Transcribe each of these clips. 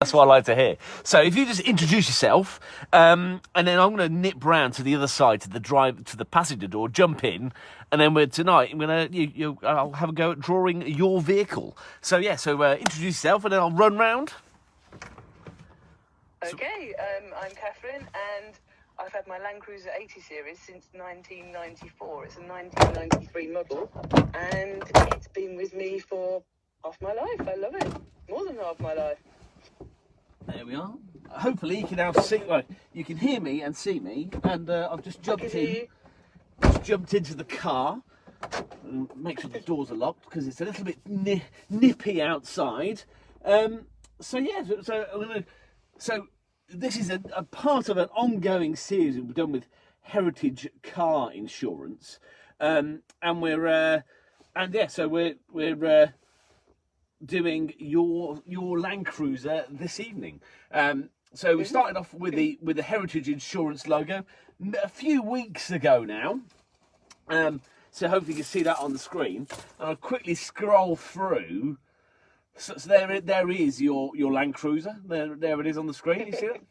That's what I like to hear. So if you just introduce yourself, and then I'm going to nip round to the other side, to the passenger door, jump in, and then I'll have a go at drawing your vehicle. So yeah, introduce yourself, and then I'll run round. Okay, I'm Catherine, and I've had my Landcruiser 80 series since 1994. It's a 1993 model, and it's been with me for half my life. I love it, more than half my life. There we are. Hopefully you can now see. Well, you can hear me and see me, and I've just jumped into the car. Make sure the doors are locked because it's a little bit nippy outside. So this is a part of an ongoing series we've done with Heritage Car Insurance, we're doing your Landcruiser this evening. So we started off with the Heritage Insurance logo a few weeks ago now. So hopefully you can see that on the screen. And I'll quickly scroll through. So there is your Landcruiser. There it is on the screen. You see it?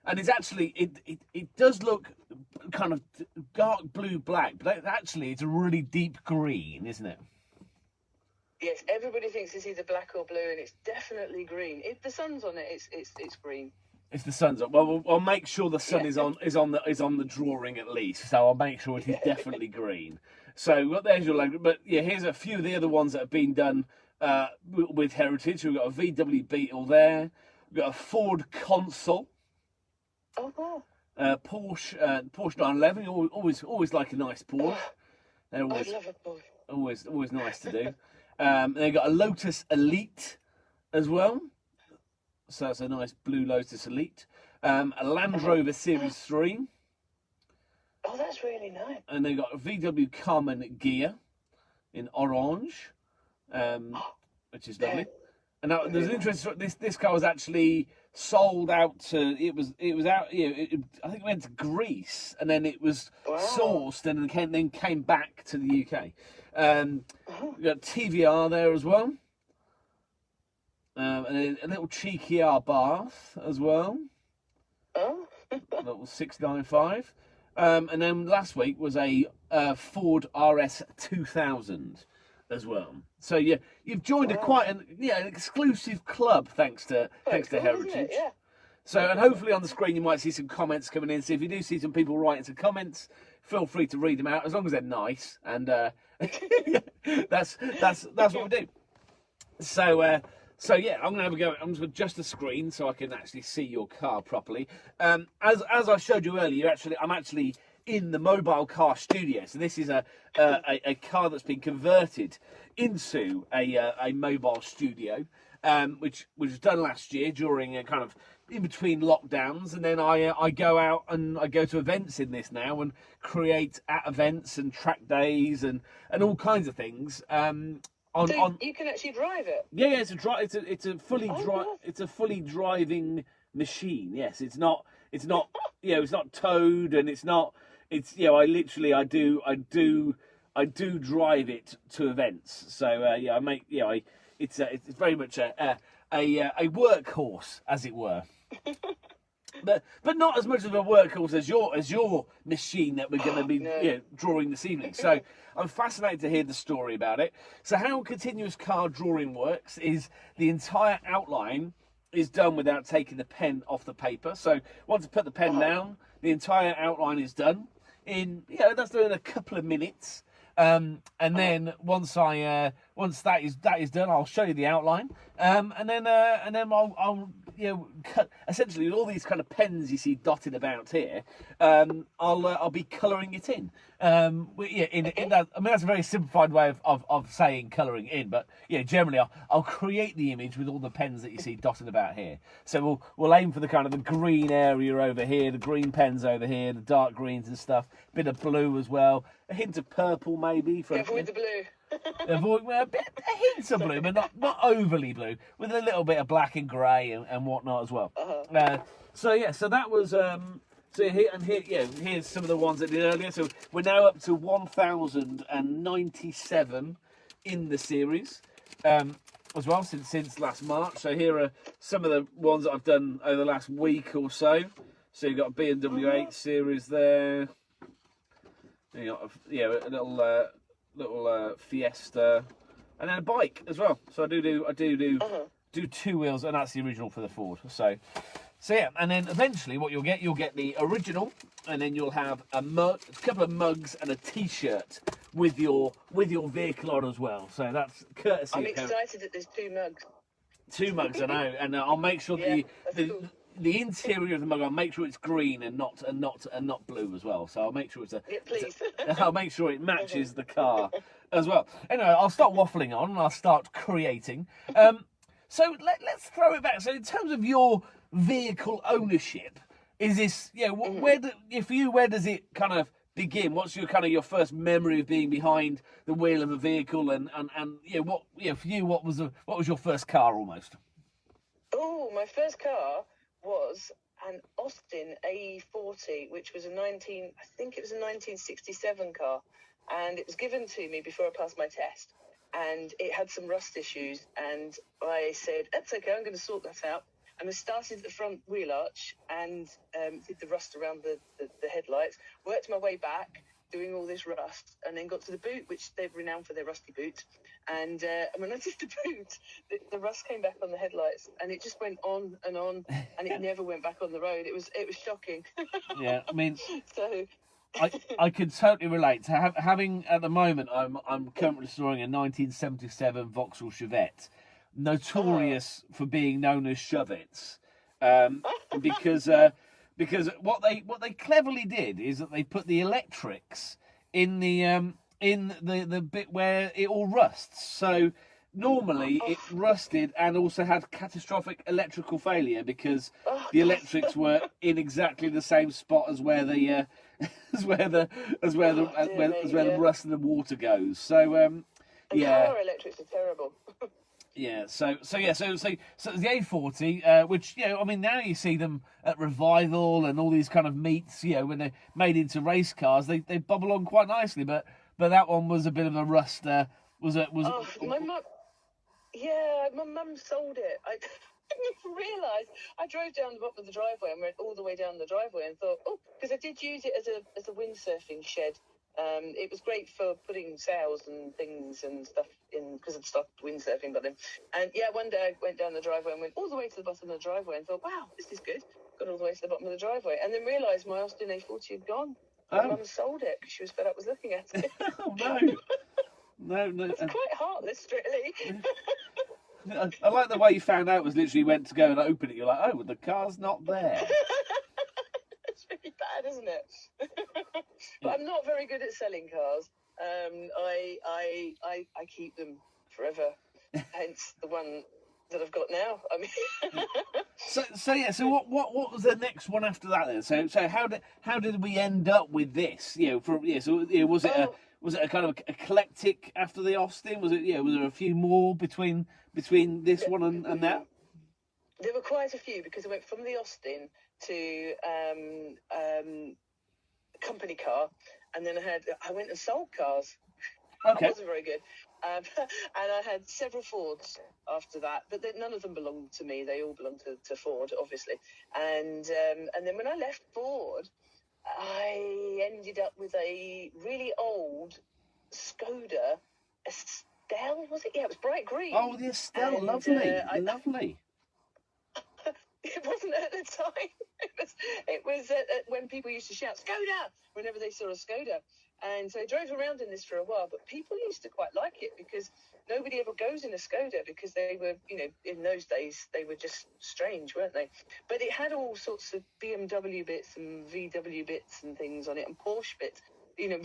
And it's actually it does look kind of dark blue black, but actually it's a really deep green, isn't it? Yes, everybody thinks it's either black or blue, and it's definitely green. If the sun's on it, it's green. If the sun's on, well, I'll make sure the sun is on the drawing at least. So I'll make sure it is definitely green. So there's your logo. But yeah, here's a few of the other ones that have been done with Heritage. We've got a VW Beetle there. We've got a Ford Consul. Oh wow. Porsche 911. Always like a nice Porsche. I love a Porsche. Always nice to do. They've got a Lotus Elite as well. So that's a nice blue Lotus Elite. A Land Rover Series 3. Oh, that's really nice. And they've got a VW Carmen Ghia in orange, which is lovely. And now there's an interesting. This car was actually sold out to. It was out. I think it went to Greece, and then it was sourced, and then came back to the UK. We've got TVR there as well, and then a little cheeky Bath as well. Oh, little 695. And then last week was a Ford RS 2000 as well. So yeah, you've joined an exclusive club thanks to Heritage. Yeah. So, and hopefully on the screen you might see some comments coming in. So if you do see some people writing some comments, feel free to read them out as long as they're nice. And that's what we do. So yeah, I'm gonna have a go. I'm just gonna adjust the screen so I can actually see your car properly. As I showed you earlier, I'm actually in the mobile car studio. So this is a car that's been converted into a mobile studio, which was done last year during a kind of in between lockdowns, and then I go out and I go to events in this now and create at events and track days and all kinds of things. You can actually drive it. Yeah, it's a fully driving machine. Yes, it's not it's not towed, and it's I do drive it to events. So it's very much a workhorse, as it were. But not as much of a workhorse as your machine that we're going to be drawing this evening. So I'm fascinated to hear the story about it. So how continuous car drawing works is the entire outline is done without taking the pen off the paper. So once I put the pen down, the entire outline is done that's done in a couple of minutes. And then once that is done, I'll show you the outline. And then I'll cut essentially all these kind of pens you see dotted about here. I'll be colouring it in. In that, I mean, that's a very simplified way of saying colouring in, but generally I'll create the image with all the pens that you see dotted about here. So we'll aim for the kind of the green area over here, the green pens over here, the dark greens and stuff. Bit of blue as well, a hint of purple maybe. Avoid the blue. Avoid a hint of blue, but not overly blue, with a little bit of black and grey and whatnot as well. So that was here's some of the ones I did earlier. So we're now up to 1,097 in the series. as well since last March. So here are some of the ones that I've done over the last week or so. So you've got a BMW 8 Series there. You got a little Fiesta, and then a bike as well. So I do 2 wheels, and that's the original for the Ford. So yeah, and then eventually what you'll get the original, and then you'll have a couple of mugs and a T-shirt with your vehicle on as well. So that's courtesy. I'm excited that there's 2 mugs. 2 mugs, I know, and I'll make sure cool. the interior of the mug, I'll make sure it's green and not blue as well. So I'll make sure Please. I'll make sure it matches the car as well. Anyway, I'll start waffling on and I'll start creating. So let's throw it back. So in terms of your vehicle ownership, is this where does it kind of begin? What's your first memory of being behind the wheel of a vehicle, and for you, what was your first car almost? Oh, my first car was an Austin A40, which was I think it was a 1967 car, and it was given to me before I passed my test, and it had some rust issues, and I said, that's okay, I'm going to sort that out. And I started at the front wheel arch and did the rust around the headlights, worked my way back, doing all this rust, and then got to the boot, which they're renowned for their rusty boots. And when I did the boot, the rust came back on the headlights, and it just went on, and it never went back on the road. It was shocking. Yeah, I mean, so I could totally relate to having at the moment. I'm currently storing a 1977 Vauxhall Chevette, notorious for being known as Shovets, because what they cleverly did is that they put the electrics in the bit where it all rusts. So normally it rusted and also had catastrophic electrical failure because the electrics were in exactly the same spot as where the rust and the water goes. So car electrics are terrible. Yeah, so the A40, which I mean, now you see them at Revival and all these kind of meets, when they're made into race cars, they bubble on quite nicely. But that one was a bit of a rust. My mum, my mum sold it. I didn't even realise. I drove down the bottom of the driveway and went all the way down the driveway and thought, because I did use it as a windsurfing shed. It was great for putting sails and things and stuff in, because I'd stopped windsurfing by then. And one day I went down the driveway and went all the way to the bottom of the driveway and thought, wow, this is good. Got all the way to the bottom of the driveway, and then realised my Austin A40 had gone. My mum sold it because she was fed up with looking at it. Oh no! No. It's quite heartless, really. I like the way you found out was literally went to go and open it. You're like, oh, the car's not there. It's really bad, isn't it? But I'm not very good at selling cars. I keep them forever. Hence the one that I've got now. I mean. So what was the next one after that then? So how did we end up with this? Was it a kind of eclectic after the Austin? Was there a few more between this one and that? There were quite a few, because I went from the Austin to company car, and then I went and sold cars. Okay. That wasn't very good. And I had several Fords after that, but none of them belonged to me. They all belonged to Ford, obviously. And then when I left Ford, I ended up with a really old Skoda Estelle, was it? Yeah, it was bright green. Oh, the Estelle, lovely. Lovely. It wasn't at the time. It was when people used to shout Skoda whenever they saw a Skoda. And so I drove around in this for a while, but people used to quite like it because nobody ever goes in a Skoda, because they were, in those days, they were just strange, weren't they? But it had all sorts of BMW bits and VW bits and things on it, and Porsche bits,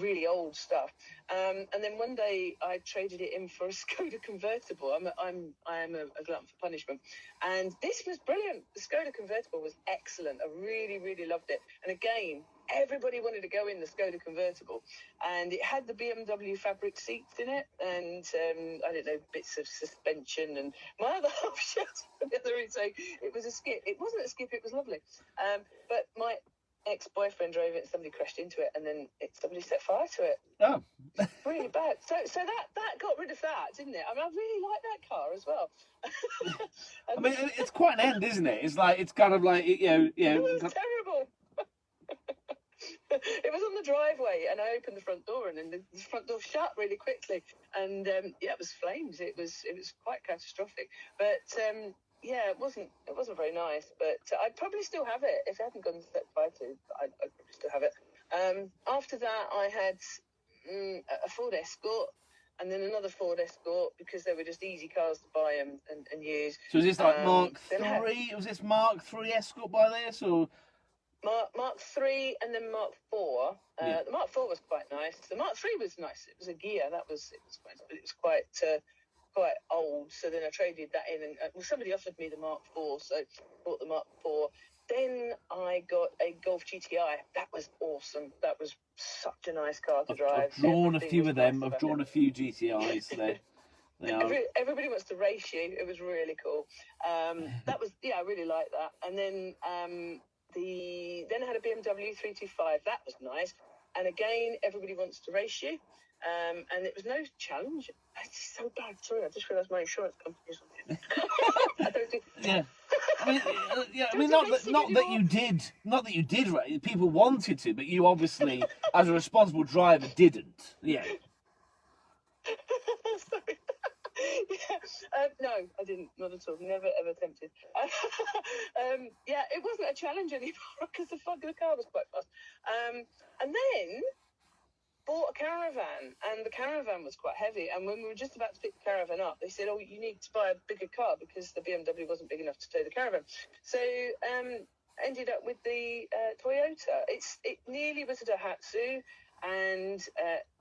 really old stuff. And then one day I traded it in for a Skoda convertible. I am a glutton for punishment. And this was brilliant. The Skoda convertible was excellent. I really, really loved it. And again, everybody wanted to go in the Skoda convertible, and it had the BMW fabric seats in it, and I don't know, bits of suspension, and my other half shouted on the other end saying it was a Skip. It wasn't a Skip, it was lovely. But ex-boyfriend drove it and somebody crashed into it, and then somebody set fire to it. Oh. Really bad. So that got rid of that, didn't it? I mean, I really like that car as well. I mean, it's quite an end, isn't it? It's like, it's kind of like, It was terrible. It was on the driveway, and I opened the front door, and then the front door shut really quickly, and it was flames. It was quite catastrophic, but yeah, it wasn't very nice. But I'd probably still have it if it hadn't gone set fire to. I'd probably still have it. After that, I had a Ford Escort, and then another Ford Escort, because they were just easy cars to buy and use. So is this like Mark 3? Was this Mark 3 Escort by this, or? Mark 3 and then Mark 4. The Mark 4 was quite nice. The Mark 3 was nice. It was a gear. It was quite old. So then I traded that in, and somebody offered me the Mark 4, so I bought the Mark 4. Then I got a Golf GTI. That was awesome. That was such a nice car to drive. I've drawn a few of them. I've drawn a few GTIs there. Everybody wants to race you. It was really cool. That was, I really liked that. And then then I had a BMW 325. That was nice. And again, everybody wants to race you. And it was no challenge. It's so bad. Sorry, I just realised my insurance company is on it. I don't do. Yeah. I mean, not that you did. Right? People wanted to, but you obviously, as a responsible driver, didn't. Yeah. Sorry. No, I didn't. Not at all. Never ever attempted. It wasn't a challenge anymore because the car was quite fast. And then bought a caravan, and the caravan was quite heavy. And when we were just about to pick the caravan up, they said, "Oh, you need to buy a bigger car because the BMW wasn't big enough to tow the caravan." So ended up with the Toyota. It nearly was a Daihatsu, and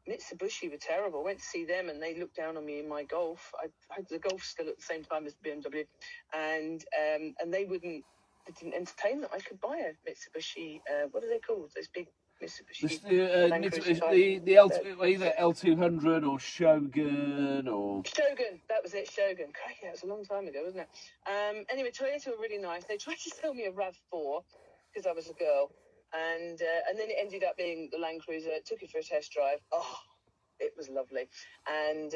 Mitsubishi were terrible. I went to see them, and they looked down on me in my Golf. I had the Golf still at the same time as the BMW, and they didn't entertain that I could buy a Mitsubishi. What are they called? Those big Mitsubishi. Either L200 or Shogun or. Shogun, that was it. Shogun. Crikey, that was a long time ago, wasn't it? Anyway, Toyota were really nice. They tried to sell me a RAV4 because I was a girl. And then it ended up being the Landcruiser. Took it for a test drive. Oh, it was lovely. And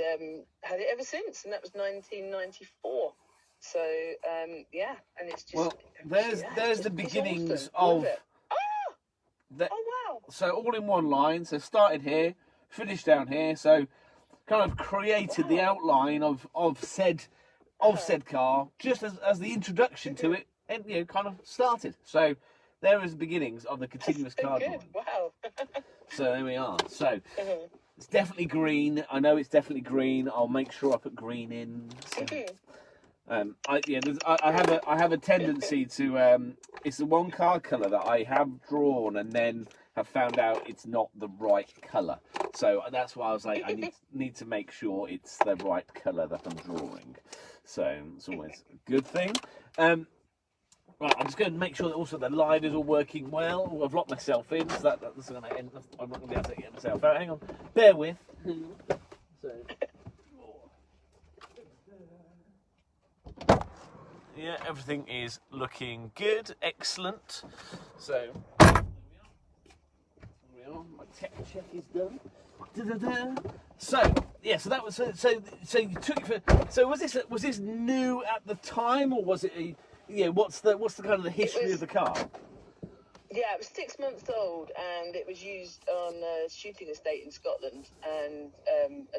had it ever since. And that was 1994. So, and it's just... Well, there's the beginnings of... Oh, wow. So all in one line. So started here, finished down here. So kind of created the outline of said car, just as the introduction to it, and kind of started. So... there is the beginnings of the continuous car drawing. Wow. So there we are. So it's definitely green. I know it's definitely green. I'll make sure I put green in. So, I have a tendency to it's the one car colour that I have drawn and then have found out it's not the right colour. So that's why I was like, I need to make sure it's the right colour that I'm drawing. So it's always a good thing. Right, I'm just going to make sure that also the line is all working well. I've locked myself in, so that's going to end. I'm not going to be able to get myself out. Hang on, bear with. So, yeah, everything is looking good, excellent. So, there we are. My tech check is done. So yeah, so that was so you took it for. So was this new at the time, or was it a? Yeah, what's the kind of the history of the car? Yeah, it was 6 months old, and it was used on a shooting estate in Scotland, and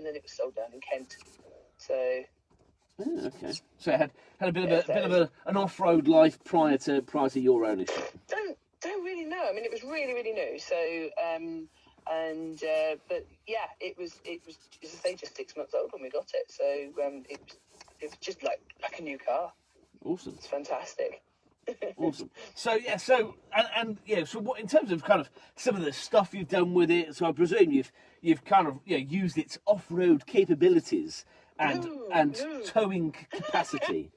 then it was sold down in Kent. So. Oh, okay. So it had a bit of an off-road life prior to your ownership. Don't really know. I mean, it was really really new. So but yeah, it was as I say, just 6 months old when we got it. So it was just like a new car. Awesome. It's fantastic. Awesome. So yeah, so what in terms of kind of some of the stuff you've done with it? So I presume you've kind of used its off-road capabilities and towing capacity.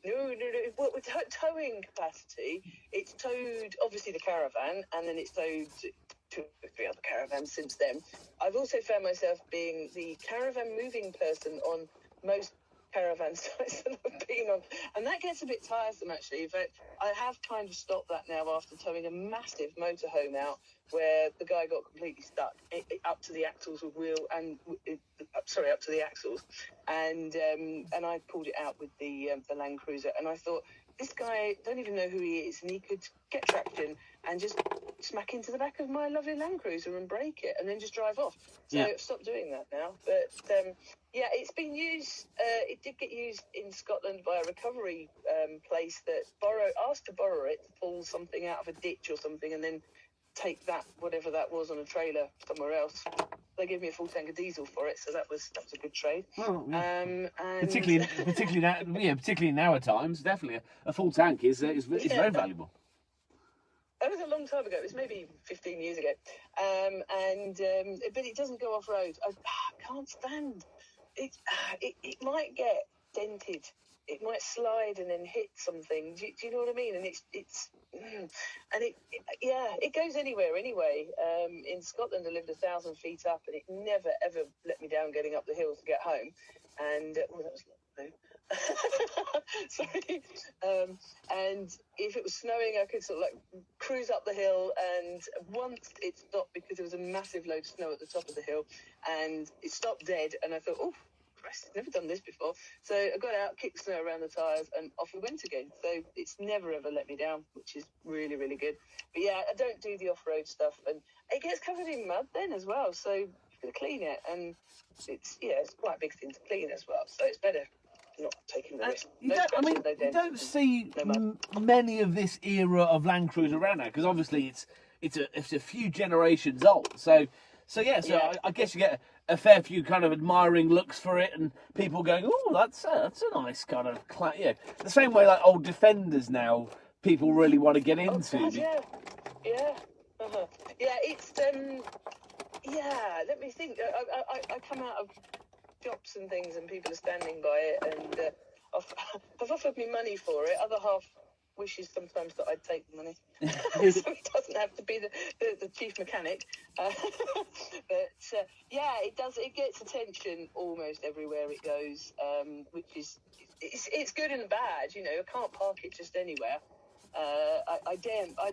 No. Well, with towing capacity, it's towed obviously the caravan, and then it's towed 2 or 3 other caravans since then. I've also found myself being the caravan moving person on most caravan sites that I've been on, and that gets a bit tiresome actually. But I have kind of stopped that now after towing a massive motorhome out where the guy got completely stuck up to the axles with wheel and up to the axles, and I pulled it out with the Land Cruiser, and I thought, this guy, don't even know who he is, and he could get traction and just smack into the back of my lovely Land Cruiser and break it and then just drive off. So I've stopped doing that now. But yeah, it's been used, it did get used in Scotland by a recovery place that asked to borrow it to pull something out of a ditch or something and then take that, whatever that was, on a trailer somewhere else. They gave me a full tank of diesel for it, so that was a good trade. Well, yeah. And particularly now at times, definitely a full tank is very valuable. That was a long time ago. It was maybe 15 years ago. But it doesn't go off road. I can't stand it. It might get dented. It might slide and then hit something. Do you know what I mean? And it goes anywhere anyway. In Scotland, I lived 1,000 feet up, and it never ever let me down getting up the hills to get home. And that was lovely. Sorry. And if it was snowing, I could sort of like cruise up the hill, and once it stopped because there was a massive load of snow at the top of the hill, and it stopped dead, and I thought, oh Christ, I've never done this before. So I got out, kicked snow around the tyres, and off we went again. So it's never ever let me down, which is really, really good. But yeah, I don't do the off-road stuff, and it gets covered in mud then as well, so you've got to clean it, and it's quite a big thing to clean as well, so it's better not taking the risk. You don't see many of this era of Land Cruiser around now, because obviously it's a few generations old. So I guess you get a fair few kind of admiring looks for it, and people going, oh, that's a nice kind of the same way like old Defenders now people really want to get into. Oh, God, yeah. It's let me think. I come out of shops and things, and people are standing by it, and I've offered me money for it. Other half wishes sometimes that I'd take the money, so it doesn't have to be the chief mechanic. But it does. It gets attention almost everywhere it goes, which is it's good and bad. You know, I can't park it just anywhere. I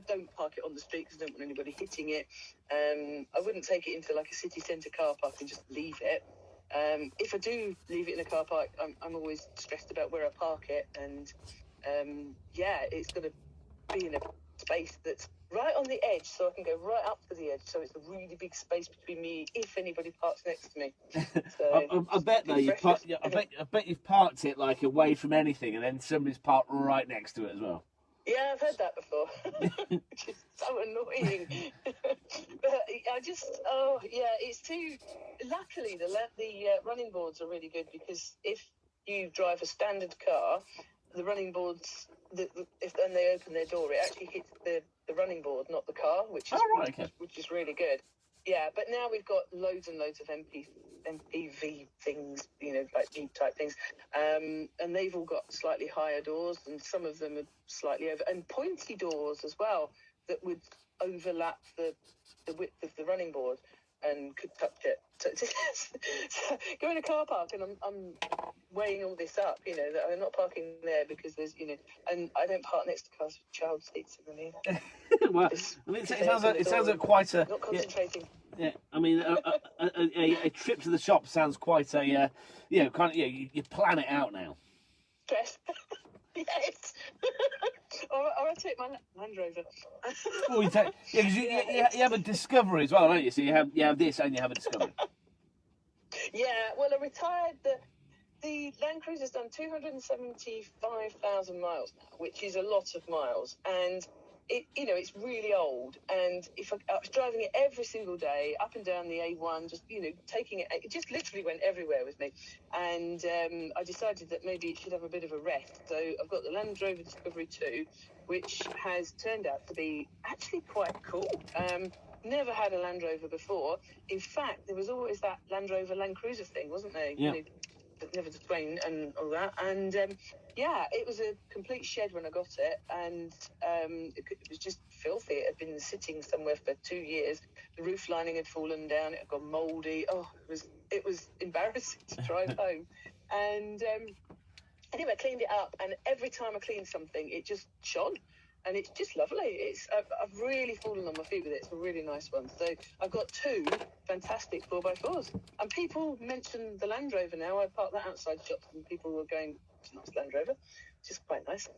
don't park it on the street because I don't want anybody hitting it. I wouldn't take it into like a city centre car park and just leave it. If I do leave it in a car park, I'm always stressed about where I park it, and it's got to be in a space that's right on the edge, so I can go right up to the edge, so it's a really big space between me if anybody parks next to me. So, I bet though I bet you've parked it like away from anything, and then somebody's parked right next to it as well. Yeah, I've heard that before, which is so annoying. But it's too. Luckily, the running boards are really good, because if you drive a standard car, the running boards, if they open their door, it actually hits the running board, not the car, which is really good. Yeah, but now we've got loads and loads of MPV things, like Jeep type things, and they've all got slightly higher doors, and some of them are slightly over, and pointy doors as well that would overlap the width of the running board and could touch it. So go in a car park, and I'm weighing all this up, that I'm not parking there because there's, and I don't park next to cars with child seats in them either. Well, I mean, it sounds like quite a... Not concentrating. Yeah, I mean, a trip to the shop sounds quite a, you plan it out now. Stress. Yes. or I take my Land Rover. Well, you take, because you have a Discovery as well, don't you? So you have this and you have a Discovery. Yeah, well, I retired. The Land Cruiser's done 275,000 miles now, which is a lot of miles, and it's really old. And if I was driving it every single day up and down the A1, just taking it just literally went everywhere with me. And I decided that maybe it should have a bit of a rest. So I've got the Land Rover Discovery 2, which has turned out to be actually quite cool. Never had a Land Rover before. In fact, there was always that Land Rover Land Cruiser thing, wasn't there? Yeah. Never to Twain and all that. And it was a complete shed when I got it, and it was just filthy. It had been sitting somewhere for 2 years. The roof lining had fallen down. It had gone mouldy. Oh, it was embarrassing to drive home. And Anyway, I cleaned it up, and every time I cleaned something, it just shone. And it's just lovely. I've really fallen on my feet with it. It's a really nice one. So I've got 2 fantastic 4x4s. And people mention the Land Rover now. I parked that outside shops, and people were going, "It's a nice Land Rover," which is quite nice.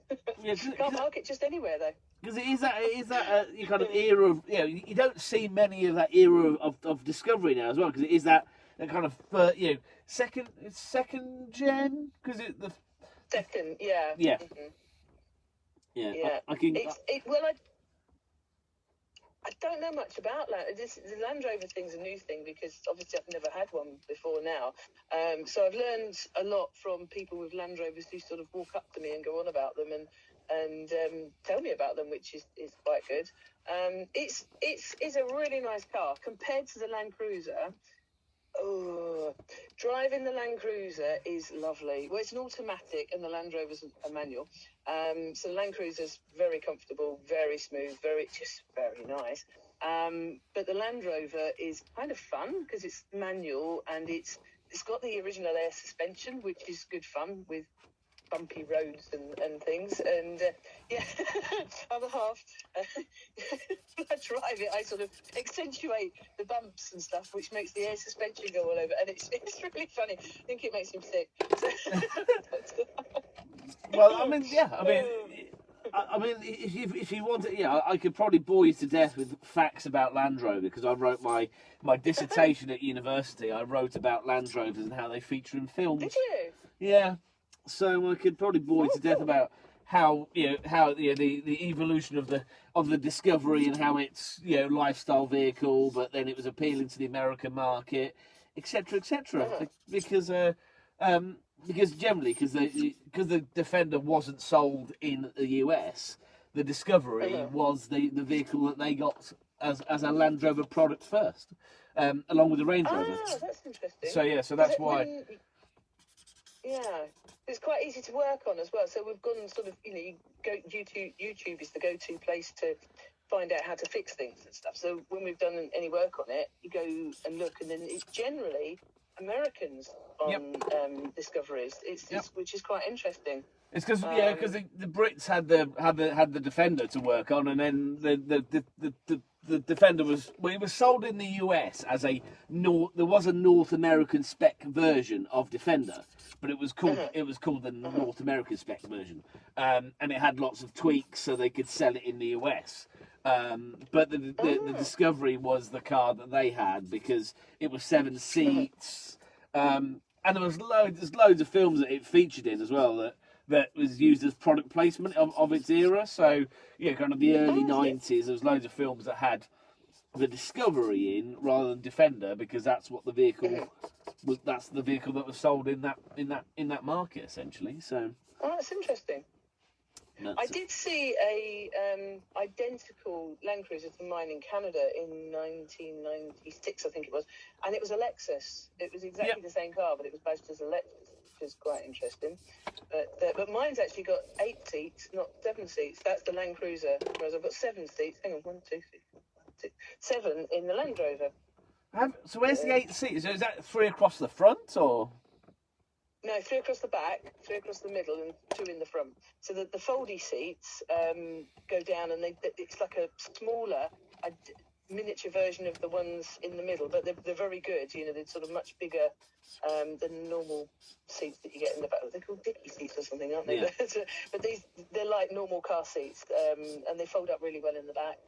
Yeah, Can't park it just anywhere though. Because it is that kind of era of, you don't see many of that era of Discovery now as well, because it is that kind of second gen, because the second, yeah. Yeah. Mm-hmm. Yeah, yeah. Well, I don't know much about the Land Rover thing's a new thing, because obviously I've never had one before now. So I've learned a lot from people with Land Rovers who sort of walk up to me and go on about them and tell me about them, which is quite good. It's a really nice car compared to the Land Cruiser. Oh, driving the Land Cruiser is lovely. Well, it's an automatic, and the Land Rover's a manual. So the Land Cruiser's very comfortable, very smooth, very nice. But the Land Rover is kind of fun because it's manual, and it's got the original air suspension, which is good fun with bumpy roads and things. And other half, when I drive it, I sort of accentuate the bumps and stuff, which makes the air suspension go all over, and it's really funny. I think it makes him sick. Well, I mean, if you want to, I could probably bore you to death with facts about Land Rover, because I wrote my dissertation at university. I wrote about Land Rovers and how they feature in films. Did you? Yeah. So I could probably bore you to death about how the evolution of the Discovery, and how it's lifestyle vehicle, but then it was appealing to the American market, etc., etc. Because generally, because the Defender wasn't sold in the US, the Discovery was the vehicle that they got as a Land Rover product first, along with the Range Rover. Ah, that's interesting. So that's why. Yeah, it's quite easy to work on as well. So we've gone sort of, YouTube is the go-to place to find out how to fix things and stuff. So when we've done any work on it, you go and look, and then it's generally Americans on Discoveries. Which is quite interesting. It's because the Brits had the Defender to work on, and then the Defender was sold in the US as there was a North American spec version of Defender, but it was called the North American spec version, and it had lots of tweaks so they could sell it in the US. But the Discovery was the car that they had, because it was 7 seats, and there was loads of films that it featured in as well that was used as product placement of its era. So kind of the early 90s, there was loads of films that had the Discovery in rather than Defender, because that's what the vehicle was. That's the vehicle that was sold in that market, essentially. So that's interesting. I did see a identical Land Cruiser to mine in Canada in 1996, I think it was, and it was a Lexus. It was exactly the same car, but it was badged as a Lexus, which is quite interesting. But mine's actually got 8 seats, not 7 seats. That's the Land Cruiser, whereas I've got 7 seats. Hang on, 1, 2, 3, 4, 5, 6, 7 in the Land Rover. So where's the 8 seats? Is that 3 across the front, or? No, 3 across the back, 3 across the middle, and 2 in the front. So the foldy seats go down, and it's like a smaller, miniature version of the ones in the middle, but they're very good. They're sort of much bigger than normal seats that you get in the back. They're called dicky seats or something, aren't they? Yeah. But they're like normal car seats, and they fold up really well in the back.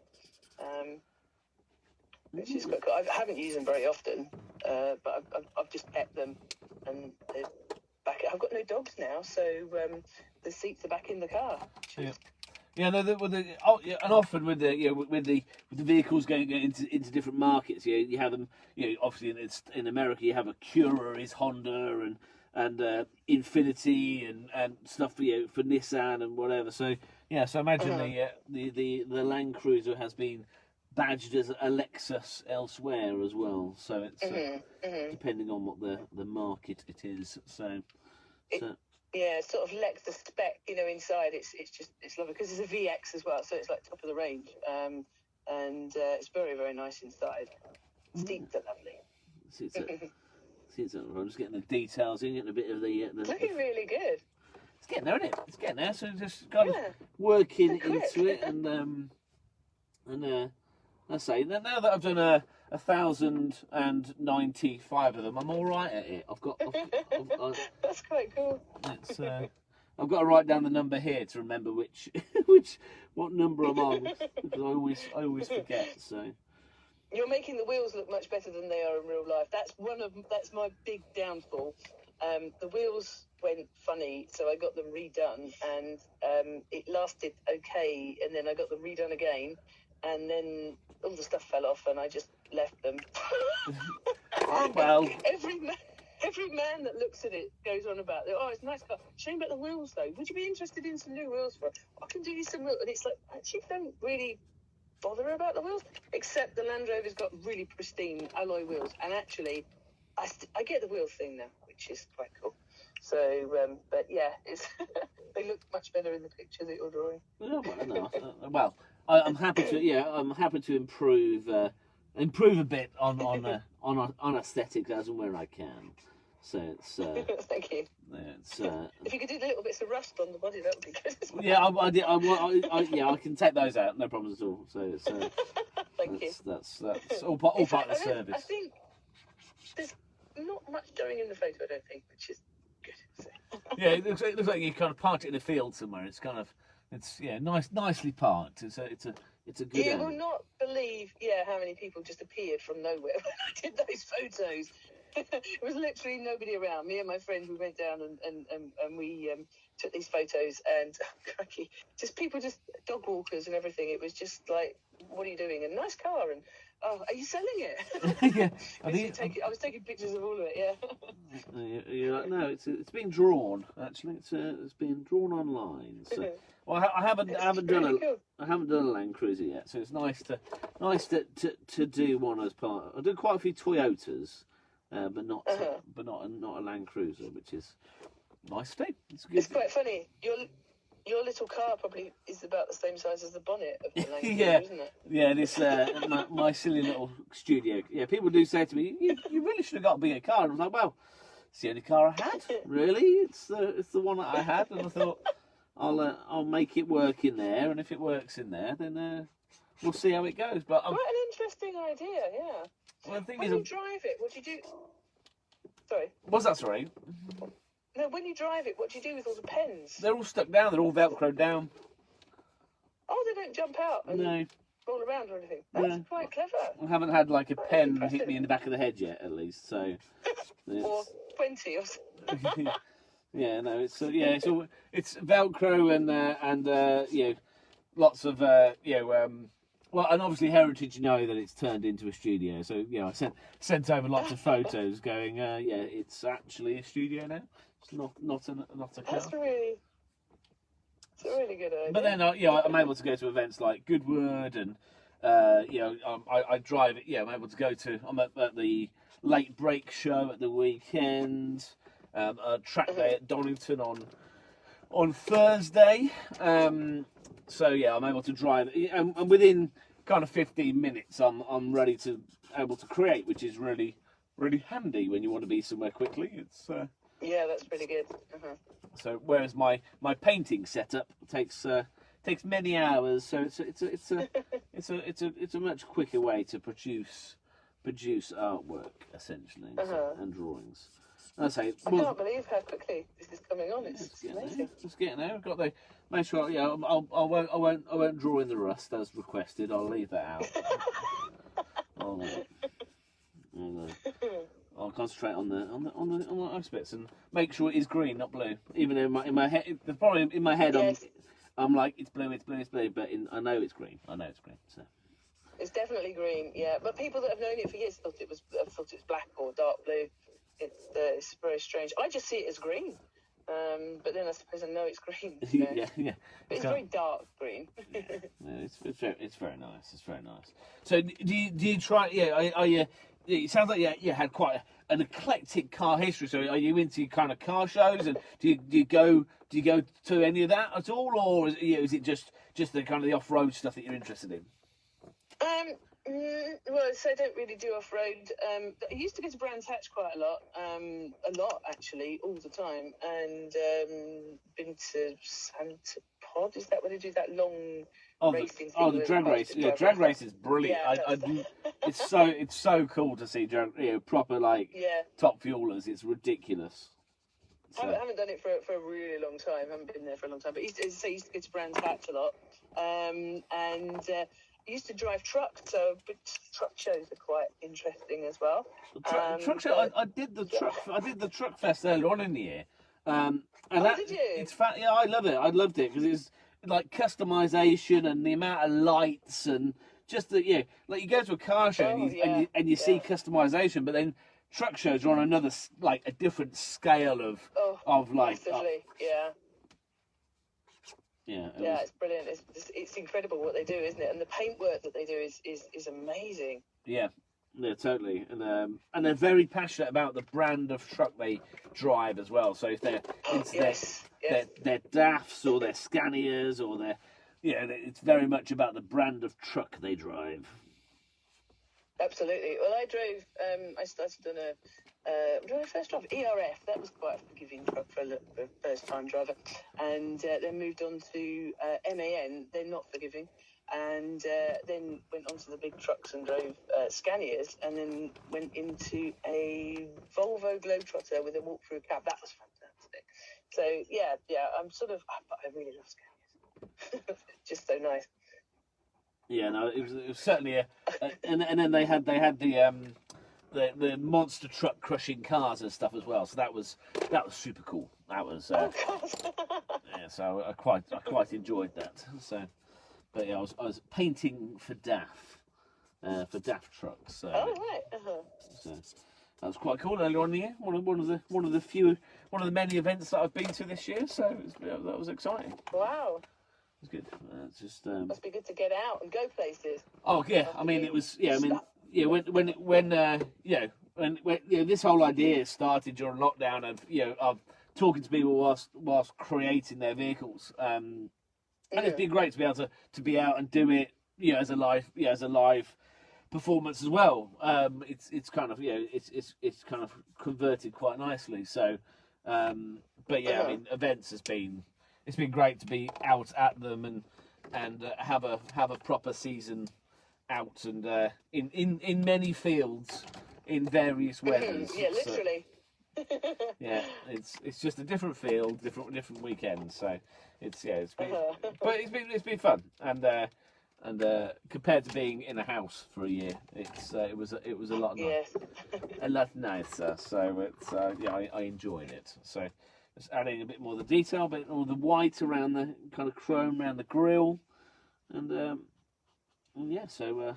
Which is quite cool. I haven't used them very often, but I've just kept them, and they're back. I've got no dogs now, so the seats are back in the car. Yeah, no, and often with the vehicles going into different markets, you have them. Obviously in America, you have Acura is Honda, and Infiniti and stuff for Nissan and whatever. So so imagine the Land Cruiser has been badged as a Lexus elsewhere as well. So it's depending on what the market it is. Yeah, sort of Lexus spec, inside it's lovely, because it's a VX as well, so it's like top of the range, and it's very, very nice inside. Seats are lovely. I'm just getting the details in, getting a bit of the looking really good. it's getting there, isn't it? It's getting there. So just kind of Yeah. working Quick. into it, and I say now that I've done 1,095 of them, I'm all right at it. That's quite cool. It's I've got to write down the number here to remember what number I'm on, because I always forget. So You're making the wheels look much better than they are in real life. That's my big downfall. The wheels went funny, so I got them redone, and it lasted okay, and then I got them redone again, and then all the stuff fell off, and I just left them. well, Every man that looks at it goes on about, oh, it's a nice car. Shame about the wheels, though. Would you be interested in some new wheels for it? I can do you some wheels. And it's like, actually, don't really bother about the wheels, except the Land Rover's got really pristine alloy wheels, and actually I get the wheel thing now, which is quite cool. So but yeah, it's they look much better in the picture that you're drawing. Well, I'm happy to improve a bit on aesthetics as and where I can. So it's thank you. It's if you could do little bits of rust on the body, that would be good as well. yeah, I can take those out, no problems at all. So it's thank you. That's all part of the service. I think there's not much going in the photo, I don't think, which is good. So. Yeah, it looks like you kind of parked it in a field somewhere. It's kind of nicely parked. It's a good. You will not believe how many people just appeared from nowhere when I did those photos. It was literally nobody around. Me and my friend, we went down and we took these photos, and cracky, just people, just dog walkers and everything. It was just like, what are you doing? A nice car, and are you selling it? Yeah, I was taking pictures of all of it. Yeah. You're like, no, it's been drawn. Actually, it's been drawn online. So, well, I haven't done a Landcruiser yet. So it's nice to do one as part. I do quite a few Toyotas. But not a Landcruiser, which is nice too. It's quite funny. Your little car probably is about the same size as the bonnet of the Landcruiser, isn't it? Yeah, this my silly little studio. Yeah, people do say to me, "You really should have got a bigger car." And I was like, "Well, it's the only car I had. Really, it's the one that I had." And I thought, I'll make it work in there, and if it works in there, then we'll see how it goes. But quite an interesting idea, yeah. Well, the thing when you drive it, what do you do? Sorry. What's that, sorry? No, when you drive it, what do you do with all the pens? They're all stuck down. They're all Velcroed down. Oh, they don't jump out and roll around or anything. That's quite clever. I haven't had like a pen hit me in the back of the head yet, at least. So. Or 20 or something. Yeah, no, it's Velcro and lots of well, and obviously Heritage know that it's turned into a studio. So I sent over lots of photos going, it's actually a studio now. It's not a car. It's a really good idea. But then I'm able to go to events like Goodwood, and I drive it. Yeah, I'm able to go to. I'm at the Late Break show at the weekend. A track day at Donington on Thursday. I'm able to drive, and within kind of 15 minutes, I'm able to create, which is really really handy when you want to be somewhere quickly. It's yeah, that's pretty good. So whereas my painting setup takes many hours, so it's a much quicker way to produce artwork essentially, and drawings. I can't believe how quickly this is coming on. It's amazing. Just getting there. I've got to make sure. Yeah, I won't draw in the rust as requested. I'll leave that out. I'll concentrate on the ice bits and make sure it is green, not blue. Even though in my head, the problem in my head, yes. I'm like it's blue, but I know it's green. So. It's definitely green, yeah. But people that have known it for years thought it was black or dark blue. It's very strange. I just see it as green, but then I suppose I know it's green. So. yeah. But it's very dark green. It's very nice. It's very nice. So do you try? Yeah, it sounds like you had quite an eclectic car history. So are you into kind of car shows, and do you go to any of that at all, or is it just the kind of the off-road stuff that you're interested in? Well, so I don't really do off-road. I used to go to Brands Hatch quite a lot actually, all the time, and been to Santa Pod. Is that where they do that long racing thing? The drag race. Yeah, drag race is brilliant. Yeah, it's so cool to see proper top fuelers. It's ridiculous. So. I haven't done it for a really long time. I haven't been there for a long time. But I used to go to Brands Hatch a lot, and I used to drive truck, so truck shows are quite interesting as well. Truck show. I did the truck. I did the truck fest earlier on in the year. Did you? It's fat. Yeah, I love it. I loved it because it's like customization and the amount of lights and just the like you go to a car show and you see customization, but then truck shows are on another a different scale of massively, Yeah, it's brilliant. It's incredible what they do, isn't it? And the paintwork that they do is amazing. Yeah, totally. And they're very passionate about the brand of truck they drive as well. So if they're their DAFs or their Scanias or their it's very much about the brand of truck they drive. Absolutely. Well, I drove. I started on when I first drove ERF. That was quite a forgiving truck for a first-time driver, and then moved on to MAN. They're not forgiving, and then went on to the big trucks and drove Scanias, and then went into a Volvo Globetrotter with a walk-through cab. That was fantastic. So I really love Scanias. Just so nice. Yeah, no, it was certainly and then they had the monster truck crushing cars and stuff as well. So that was super cool. That was yeah. So I quite enjoyed that. So, but yeah, I was painting for DAF trucks. So, so that was quite cool earlier on in the year. One of the many events that I've been to this year. So that was exciting. Wow. It's good. It's just must be good to get out and go places. Oh yeah, I mean it was. Yeah, I mean when this whole idea started during lockdown of talking to people whilst creating their vehicles, and it's been great to be able to be out and do it as a live performance as well. It's kind of it's kind of converted quite nicely. So, but yeah, I mean events has been. It's been great to be out at them and have a proper season out and in many fields in various weathers. Yeah, literally. So, yeah, it's just a different field, different weekends. So it's been but it's been fun and compared to being in a house for a year, it was a lot a lot nicer. So it's I enjoyed it. So. Just adding a bit more of the detail, a bit more of the white around the kind of chrome around the grille, and yeah. So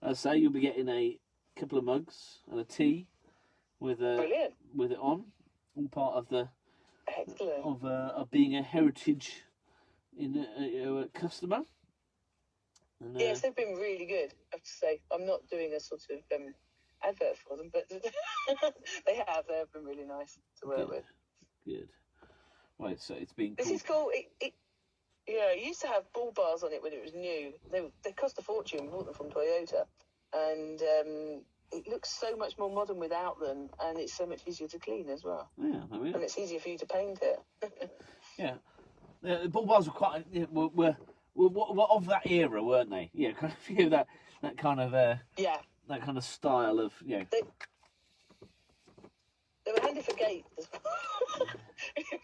as I say, you'll be getting a couple of mugs and a tea with it on, all part of the of being a heritage customer. And, yes, they've been really good. I have to say, I'm not doing a sort of advert for them, but they have been really nice to work with. Good. Right, so it's been. This is cool. It used to have bull bars on it when it was new. They cost a fortune. We bought them from Toyota, and it looks so much more modern without them, and it's so much easier to clean as well. Yeah, I mean, and it's easier for you to paint it. Yeah, the bull bars were quite were of that era, weren't they? Yeah, kind of that kind of that kind of style of They were handy for gates as well.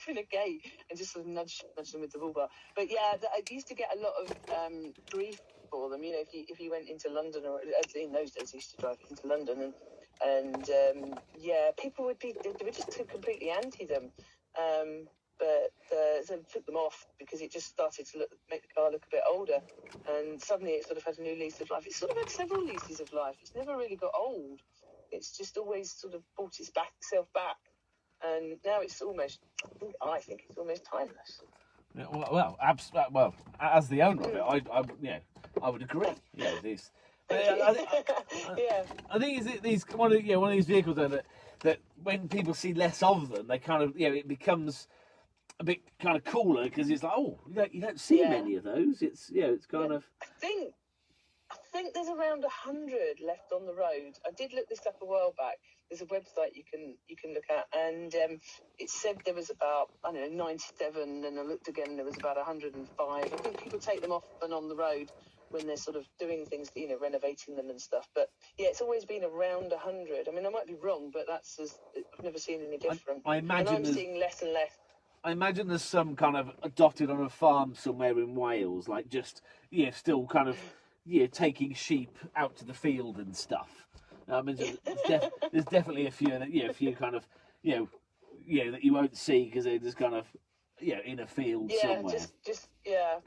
In a gate and just sort of nudge them with the bull bar. But yeah, I used to get a lot of grief for them. If you went into London, or in those days, I used to drive into London, and people they were just too completely anti them. But so I took them off because it just started to make the car look a bit older, and suddenly it sort of had a new lease of life. It's sort of had several leases of life. It's never really got old. It's just always sort of brought itself back, and now it's almost. I think it's almost timeless. Yeah, well, as the owner of it, I would agree. Yeah, it is. I think it's one of these vehicles that when people see less of them, they kind of it becomes a bit kind of cooler because it's like you don't see many of those. It's kind of. I think there's around 100 left on the road. I did look this up a while back. There's a website you can look at, and it said there was about, I don't know, 97, and I looked again and there was about 105. I think people take them off and on the road when they're sort of doing things, you know, renovating them and stuff. But yeah, it's always been around 100. I mean, I might be wrong, but I've never seen any different. I imagine and I'm seeing less and less. I imagine there's some kind of adopted on a farm somewhere in Wales, like just, yeah, still kind of, yeah, taking sheep out to the field and stuff. I mean, there's definitely a few that, yeah, a few kind of, you know, yeah, that you won't see because they're just kind of, yeah, in a field somewhere. Just yeah.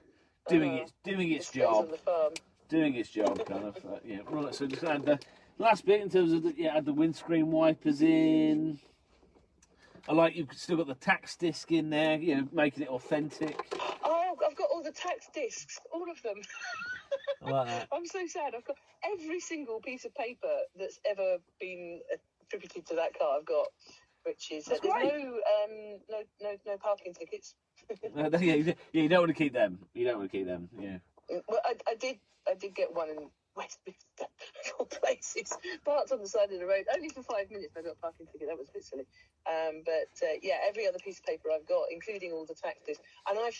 Doing its job. On the farm. Doing its job, kind of. Yeah. Right. So just add the last bit in terms of add the windscreen wipers in. I like you've still got the tax disc in there, you know, making it authentic. Oh, I've got all the tax discs, all of them. I like that. I'm so sad. I've got every single piece of paper that's ever been attributed to that car. I've got, which is there's no parking tickets. You don't want to keep them. You don't want to keep them. Yeah. Well, I did get one in Westminster, of all places, parked on the side of the road, only for 5 minutes. I got a parking ticket. That was a bit silly. Yeah, every other piece of paper I've got, including all the tax discs. And I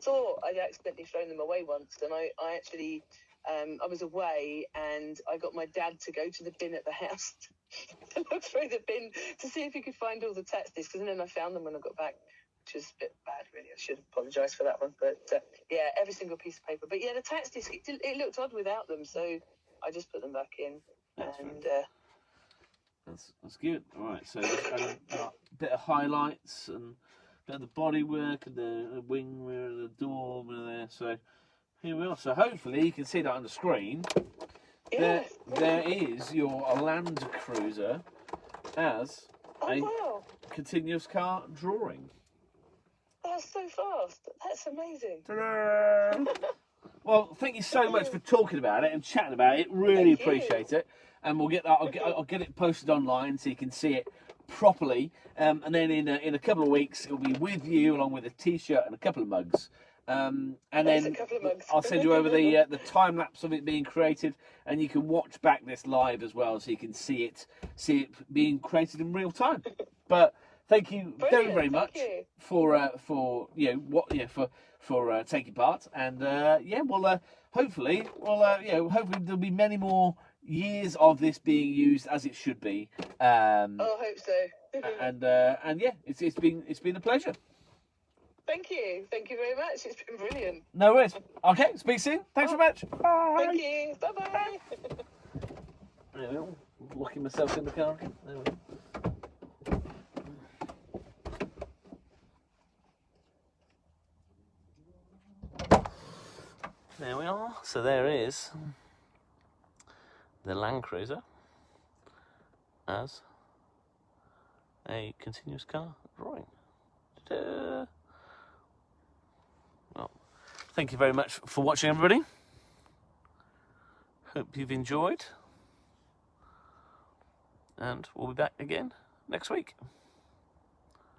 thought I'd accidentally thrown them away once, and I actually I was away, and I got my dad to go to the bin at the house to look through the bin to see if he could find all the tax discs, and then I found them when I got back, which was a bit bad, really. I should apologise for that one. But yeah, every single piece of paper. But yeah, the tax disc, it looked odd without them, so I just put them back in. That's good. All right, so a bit of highlights and a bit of the bodywork and the wing mirror and the door there. So here we are. So hopefully you can see that on the screen. Yeah. There is your Landcruiser as a continuous car drawing. That's so fast. That's amazing. Ta-da! Well, thank you so much for talking about it and chatting about it. Really appreciate it. And we'll get that. I'll get it posted online so you can see it properly. And then in a couple of weeks, it'll be with you along with a T-shirt and a couple of mugs. And then I'll send you over the time lapse of it being created, and you can watch back this live as well, so you can see it being created in real time. But thank you very much for taking part, and hopefully there'll be many more years of this being used as it should be. I hope so. and yeah, it's been a pleasure. Thank you very much. It's been brilliant. No worries. Okay, speak soon. Thanks very much. Bye. Thank you. Bye bye. There we go. Locking myself in the car again. There we go. There we are. So there is the Landcruiser as a continuous car drawing. Ta-da. Well, thank you very much for watching, everybody. Hope you've enjoyed. And we'll be back again next week.